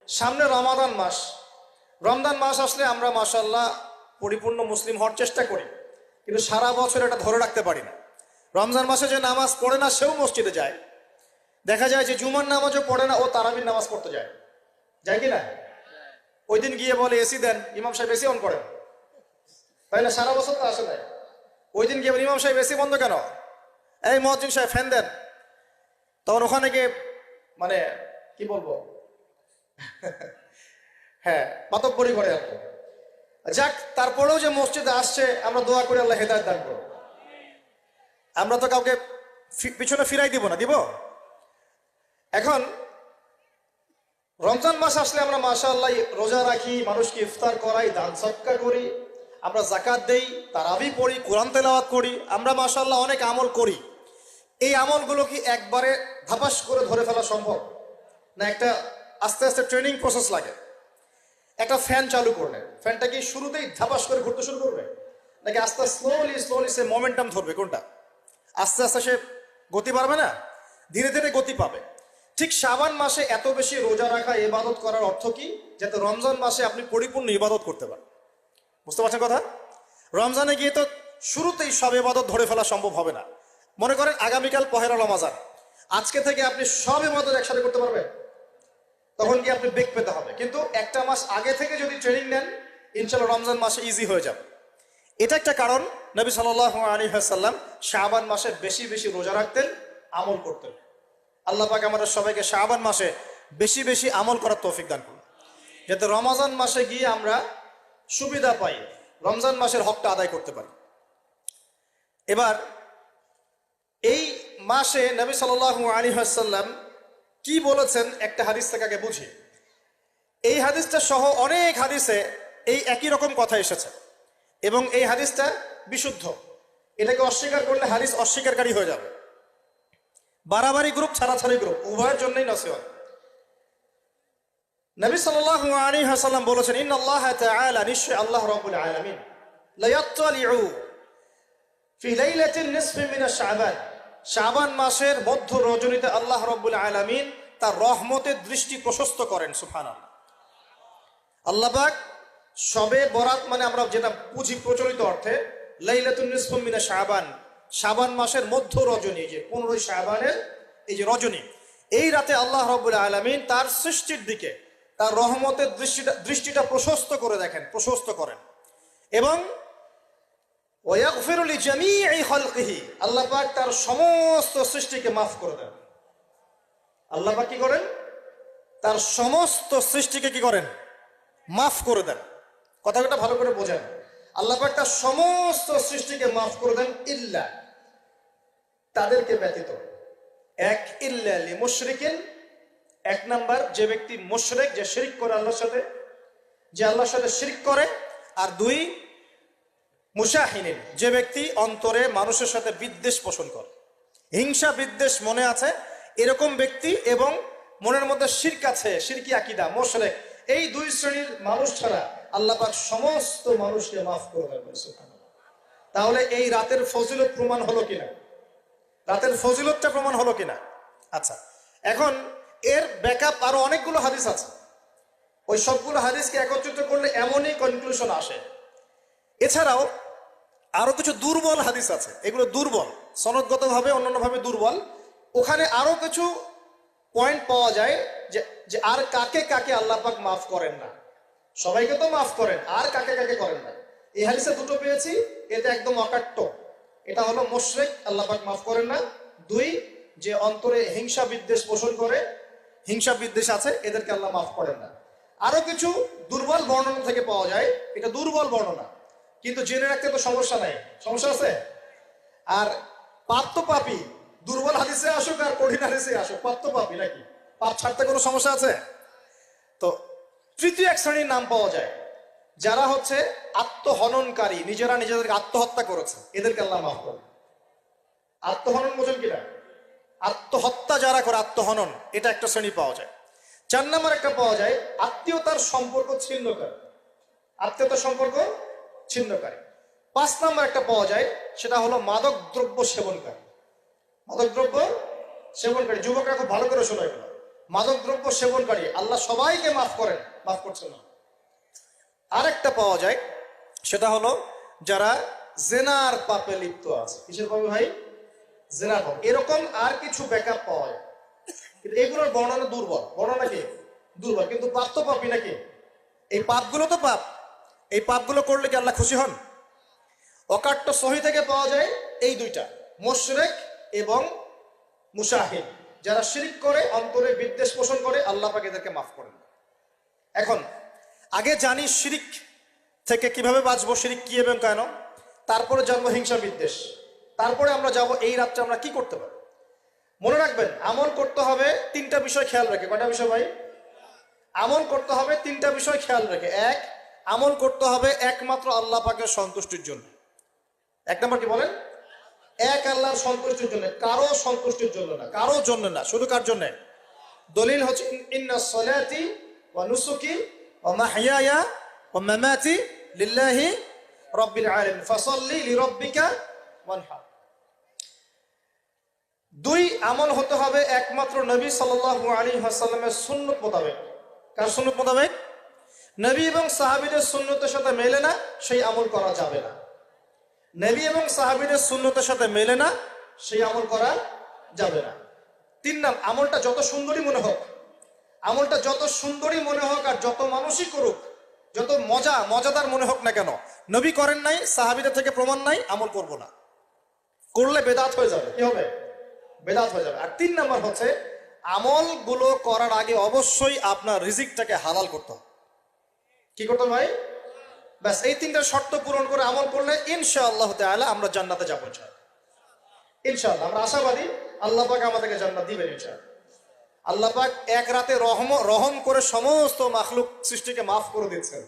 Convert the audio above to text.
সামনে রমাদান মাস। রমজান মাস আসলে আমরা মাশাআল্লাহ পরিপূর্ণ মুসলিম হওয়ার চেষ্টা করি, কিন্তু সারা বছর এটা ধরে রাখতে পারি না। রমজান মাসে যে নামাজ পড়ে না সেও মসজিদে যায়। দেখা যায় যে জুমার নামাজও পড়ে না, ও তারাবির নামাজ পড়তে যায়। যায় কি না? ওই দিন গিয়ে বলে এসি দেন, ইমাম সাহেব এসি অন করেন, তাই না? সারা বছর তো আসে নাই। ওই দিন গিয়ে বলে ইমাম সাহেব এসি বন্ধ কেন, এই মুয়াজ্জিন সাহেব ফ্যান দেন। তখন ওখানে গিয়ে মানে কি বলবো, হ্যাঁ মাতব্বরি করে আর কি। যাক, তারপরেও যে মসজিদে আসছে আমরা দোয়া করি আল্লাহ হেদায়েত দান করুন। আমরা তো কাউকে পিছনে ফিরাই দিব না, দিব? এখন রমজান মাস আসলে আমরা মাশাআল্লাহ রোজা রাখি, মানুষকে ইফতার করাই, দান সদকা করি, আমরা যাকাত দেই, তারাবি পড়ি, কোরআন তেলাওয়াত করি, আমরা মাশাআল্লাহ অনেক আমল করি। এই আমলগুলো কি একবারে ধাপাস করে ধরে ফেলা সম্ভব না? একটা আস্তে আস্তে ট্রেনিং প্রসেস লাগে। একটা ফ্যান চালু করলে ফ্যানটা কি শুরুতেই ধাপাস করে ঘুরতে শুরু করবে, নাকি আস্তে স্লোলি স্লোলি সে মোমেন্টাম ধরবে? কোনটা? আস্তে আস্তে সে গতি পাবে না, ধীরে ধীরে গতি পাবে। ঠিক শাবান মাসে এত বেশি রোজা রাখা, ইবাদত করার অর্থ কি? যাতে রমজান মাসে আপনি পরিপূর্ণ ইবাদত করতে পারেন। বুঝতে পারছেন কথা? রমজানে গিয়ে তো শুরুতেই সব ইবাদত ধরে ফেলা সম্ভব হবে না। মনে করেন আগামীকাল পহেলা রমাজান, আজকে থেকে আপনি সব ইবাদত একসাথে করতে পারবেন? তখন কি আপনি বেগ পেতে হবে। কিন্তু একটা মাস আগে থেকে যদি ট্রেনিং নেন, ইনশাআল্লাহ রমজান মাসে ইজি হয়ে যাবে। এটা একটা কারণ নবী সাল্লাল্লাহু আলাইহি ওয়াসাল্লাম শাবান মাসে বেশি বেশি রোজা রাখতেন, আমল করতেন। আল্লাহ পাক আমাদের সবাইকে শাবান মাসে বেশি বেশি আমল করার তৌফিক দান করুন, যাতে রমজান মাসে গিয়ে আমরা সুবিধা পাই, রমজান মাসের হকটা আদায় করতে পারি। এবার এই মাসে নবী সাল্লাল্লাহু আলাইহি ওয়াসাল্লাম কি বলেছেন একটা হাদিস থেকে আগে বুঝি। এই হাদিসটা সহ অনেক হাদিসে এই একই রকম কথা এসেছে এবং এই হাদিসটা বিশুদ্ধ। এটাকে অস্বীকার করলে হাদিস অস্বীকারী হয়ে যাবে। বাড়াবাড়ি গ্রুপ, ছাড়াছাড়ি গ্রুপ, উভয়ের জন্যই নসিহত। নবী সাল্লাল্লাহু আলাইহি ওয়াসাল্লাম বলেছেন, ইন্নাল্লাহা তাআলা, নিশ্চয় আল্লাহ রাব্বুল আলামিন, লা ইয়াত্তালিউ ফি লাইলাতিন নিসফি মিন শাবান, শাবান মাসের মধ্য রজনীতে আল্লাহ রাব্বুল আলামিন তার রহমতের দৃষ্টি প্রশস্ত করেন। সুবহানাল্লাহ। আল্লাহ পাক শবে বরাত মানে আমরা যেটা বুঝি প্রচলিত অর্থে, লাইলাতুন নিসফি মিন শাবান, শাবান মাসের মধ্য রজনী, যে 15 শাবানের এই যে রজনী, এই রাতে আল্লাহ রাব্বুল আলামিন তার সৃষ্টির দিকে তার রহমতের দৃষ্টিটা প্রশস্ত করে দেখেন, প্রশস্ত করেন। এবং ওয়াগফিরু লিজামিই খালকিহি, আল্লাহ পাক তার সমস্ত সৃষ্টিকে মাফ করে দেন। আল্লাহ পাক কি করেন? তার সমস্ত সৃষ্টিকে কি করেন? মাফ করে দেন। কথাটা ভালো করে বোঝেন। আল্লাহ পাক তার সমস্ত সৃষ্টিকে মাফ করে দেন, ইল্লা, তাদেরকে ব্যতীত। এক, ইল্লা লিমুশরিকিন, এক নাম্বার যে ব্যক্তি মুশরিক, যে শিরক করে আল্লাহর সাথে, যে আল্লাহর সাথে শিরক করে। আর দুই, মুশাহিনিন, যে ব্যক্তি অন্তরে মানুষের সাথে বিদ্বেষ পোষণ করে, হিংসা বিদ্বেষ মনে আছে এরকম ব্যক্তি, এবং মনের মধ্যে শিরক আছে, শিরকি আকীদা, মুশরিক, এই দুই শ্রেণীর মানুষ ছাড়া আল্লাহ পাক সমস্ত মানুষকে মাফ করে দেবেন। সুবহানাল্লাহ। তাহলে এই রাতের ফজিলত প্রমাণ হলো কিনা? রাতের ফজিলতটা প্রমাণ হলো কিনা? আচ্ছা, এখন এর ব্যাকআপ আরো অনেকগুলো হাদিস আছে। ওই সবগুলো হাদিসকে একত্রিত করলে এমনই কনক্লুশন আসে। এছাড়াও আরো কিছু দুর্বল হাদিস আছে, এগুলো দুর্বল, সনদগতভাবে অন্যান্যভাবে দুর্বল। ওখানে আরো কিছু পয়েন্ট পাওয়া যায় যে আর কাকে কাকে আল্লাহ পাক মাফ করেন না। সবাইকে তো মাফ করেন, আর কাকে কাকে করেন না। এই হাদিসে দুটো পেয়েছি, এটা একদম অকাট্য। এটা হলো মুশরিক, আল্লাহ পাক মাফ করেন না। দুই, যে অন্তরে হিংসা বিদ্বেষ পোষণ করে, হিংসা বিদ্বেষ আছে, এদেরকে আল্লাহ মাফ করেন না। আরো কিছু দুর্বল বর্ণনা থেকে পাওয়া যায়, এটা দুর্বল বর্ণনা, কিন্তু জেনে রাখতে তো সমস্যা নাই। সমস্যা আছে? আর পাপ তো পাপী, দুর্বল হাদিসে আসুক আর কঠিন হাদিসে আসুক, পাপ তো পাপী নাকি? পাপ ছাড়তে কোনো সমস্যা আছে? তো তৃতীয় এক শ্রেণীর নাম পাওয়া যায়, যারা হচ্ছে আত্মহননকারী, নিজেরা নিজেদেরকে আত্মহত্যা করেছে, এদেরকে আল্লাহ মাফ করে। আত্মহনন বোঝেন কিনা? আত্মহত্যা যারা করে, আত্মহনন, এটা একটা শ্রেণী পাওয়া যায়। 4 নম্বর একটা পাওয়া যায় আত্মীয়তার সম্পর্ক ছিন্নকারী, আত্মীয়তার সম্পর্ক ছিন্নকারী। 5 নম্বর একটা পাওয়া যায়, সেটা হলো মাদক দ্রব্য সেবনকারী। মাদক দ্রব্য সেবনকারী, যুবকরা খুব ভালো করে শোনা এগুলো। মাদকদ্রব্য সেবনকারী, আল্লাহ সবাইকে মাফ করেন, মাফ করছেন না। আরেকটা পাওয়া যায়, সেটা হলো যারা জেনার পাপে লিপ্ত আছে। কিসের পাপে ভাই? জেনার পাপ। এরকম আর কিছু ব্যাকআপ পাওয়া যায়, কিন্তু এগুলোর বর্ণনা দুর্বল। বর্ণনা কি? দুর্বল। কিন্তু পাপ তো পাপই নাকি? এই পাপগুলো তো পাপ। এই পাপগুলো করলে কি আল্লাহ খুশি হন? অকাট্য সহি থেকে পাওয়া যায় এই দুইটা, মুশরিক এবং মুশাহিদ। যারা শিরিক করে, অন্তরে বিদ্বেষ পোষণ করে, আল্লাহ পাক এদেরকে মাফ করেন। এখন আগে জানি শিরিক থেকে কিভাবে বাঁচবো, শিরিক কি এবং কেন, তারপরে জানবো হিংসা বিদ্বেষ, তারপরে আমরা যাব এই রাত্রে আমরা কি করতে পারি। মনে রাখবেন, আমল করতে হবে তিনটা বিষয় খেয়াল রেখে। কয়টা বিষয় ভাই? আমল করতে হবে তিনটা বিষয় খেয়াল রেখে। এক, আমল করতে হবে একমাত্র আল্লাহ পাকের সন্তুষ্টির জন্য। এক নম্বর কি বলেন? এক আল্লাহর সন্তুষ্টির জন্য, কারো সন্তুষ্টির জন্য না, কারো জন্য না, শুধু কার জন্য? দলিল হচ্ছে ইন্নাস সালাতি ওয়া নুসুকি ওয়া মাহইয়ায়া ওয়া মামাতি লিল্লাহি রাব্বিল আলামিন ফাসাল্লি লিরাব্বিকা ওয়ানহার। দুই, আমল হতে হবে একমাত্র নবী সাল্লাল্লাহু আলাইহি ওয়াসাল্লামের সুন্নাত মোতাবেক। কার সুন্নাত মোতাবেক? নবী এবং সাহাবীদের সুন্নতের সাথে মেলে না, সেই আমল করা যাবে না। নবী এবং সাহাবীদের সুন্নতের সাথে মেলে না, সেই আমল করা যাবে না। তিন নাম, আমলটা যত সুন্দরী মনে হোক, আমলটা যত সুন্দরী মনে হোক আর যত মানুষই করুক, যত মজাদার মনে হোক না কেন, নবী করেন নাই, সাহাবীদের থেকে প্রমাণ নাই, আমল করব না। করলে বেদাত হয়ে যাবে। কি হবে? বেদাত হয়ে যাবে। আর তিন নাম্বার হচ্ছে, আমলগুলো করার আগে অবশ্যই আপনার রিজিকটাকে হালাল করতে হবে। কি করতে ভাই? ব্যাস, এই তিনটা শর্ত পূরণ করে আমল করলে ইনশাআল্লাহ তাআলা আমরা জান্নাতে যাবো ইনশাআল্লাহ। আমরা আশাবাদী আল্লাহ পাক আমাদেরকে জান্নাত দিবেন ইনশাআল্লাহ। আল্লাহ পাক এক রাতে রহম করে সমস্ত মাখলুক সৃষ্টিকে মাফ করে দিচ্ছেন।